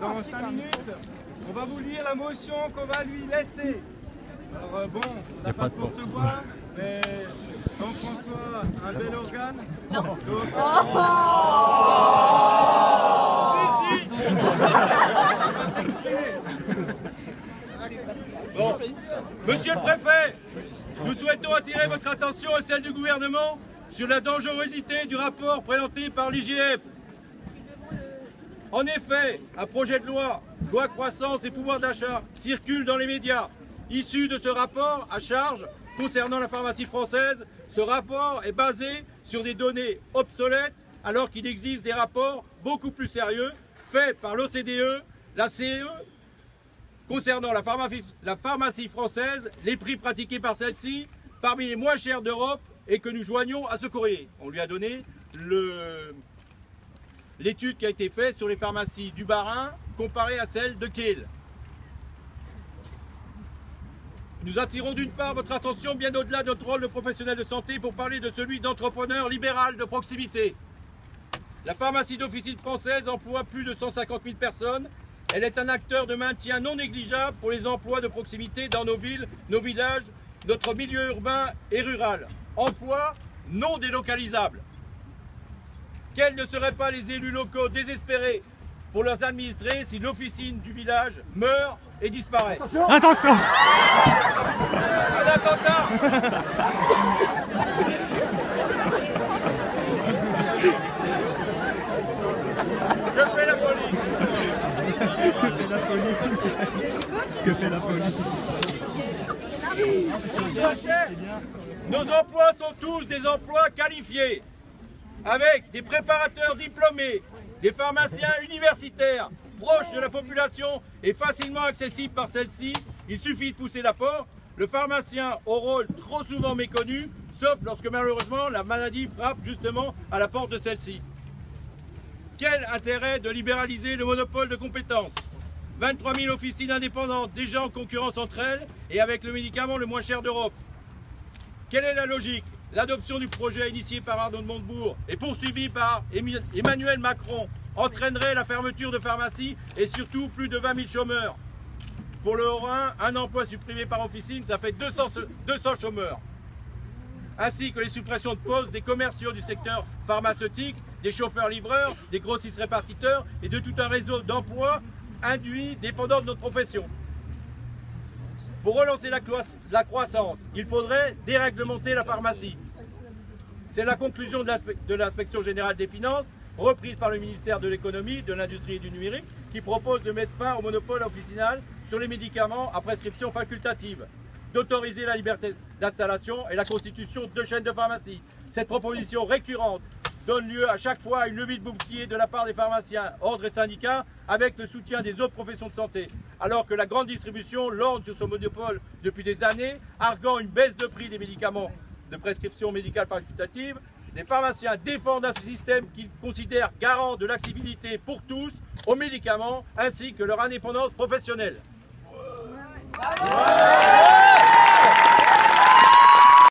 dans 5 minutes, on va vous lire la motion qu'on va lui laisser. Alors bon, on n'a pas de porte-voix, mais Jean-François, un bel organe. Non. Donc, si. Bon. Monsieur le préfet, nous souhaitons attirer votre attention et celle du gouvernement sur la dangerosité du rapport présenté par l'IGF. En effet, un projet de loi croissance et pouvoir d'achat, circule dans les médias. Issu de ce rapport à charge concernant la pharmacie française, ce rapport est basé sur des données obsolètes alors qu'il existe des rapports beaucoup plus sérieux faits par l'OCDE, la CE, concernant la pharmacie française, les prix pratiqués par celle-ci, parmi les moins chers d'Europe et que nous joignons à ce courrier. On lui a donné l'étude qui a été faite sur les pharmacies du Bas-Rhin comparée à celle de Kiel. Nous attirons d'une part votre attention bien au-delà de notre rôle de professionnel de santé pour parler de celui d'entrepreneur libéral de proximité. La pharmacie d'officine française emploie plus de 150 000 personnes. Elle est un acteur de maintien non négligeable pour les emplois de proximité dans nos villes, nos villages, notre milieu urbain et rural. Emplois non délocalisables. Quels ne seraient pas les élus locaux désespérés pour leurs administrés si l'officine du village meurt et disparaît? Attention! Un attentat! Que fait la police? Que fait la police? Nos emplois sont tous des emplois qualifiés, avec des préparateurs diplômés, des pharmaciens universitaires, proches de la population et facilement accessibles par celle-ci. Il suffit de pousser la porte. Le pharmacien au rôle trop souvent méconnu, sauf lorsque malheureusement la maladie frappe justement à la porte de celle-ci. Quel intérêt de libéraliser le monopole de compétences? 23 000 officines indépendantes, déjà en concurrence entre elles et avec le médicament le moins cher d'Europe. Quelle est la logique? L'adoption du projet initié par Arnaud de Montebourg et poursuivi par Emmanuel Macron entraînerait la fermeture de pharmacies et surtout plus de 20 000 chômeurs. Pour le Haut-Rhin, un emploi supprimé par officine, ça fait 200 chômeurs. Ainsi que les suppressions de postes des commerciaux du secteur pharmaceutique, des chauffeurs-livreurs, des grossistes-répartiteurs et de tout un réseau d'emplois induits dépendants de notre profession. Pour relancer la croissance, il faudrait déréglementer la pharmacie. C'est la conclusion de l'Inspection générale des finances, reprise par le ministère de l'économie, de l'industrie et du numérique, qui propose de mettre fin au monopole officinal sur les médicaments à prescription facultative, d'autoriser la liberté d'installation et la constitution de chaînes de pharmacie. Cette proposition récurrente donne lieu à chaque fois à une levée de bouclier de la part des pharmaciens, ordres et syndicats, avec le soutien des autres professions de santé. Alors que la grande distribution lorgne sur son monopole depuis des années, arguant une baisse de prix des médicaments de prescription médicale facultative, les pharmaciens défendent un système qu'ils considèrent garant de l'accessibilité pour tous aux médicaments ainsi que leur indépendance professionnelle.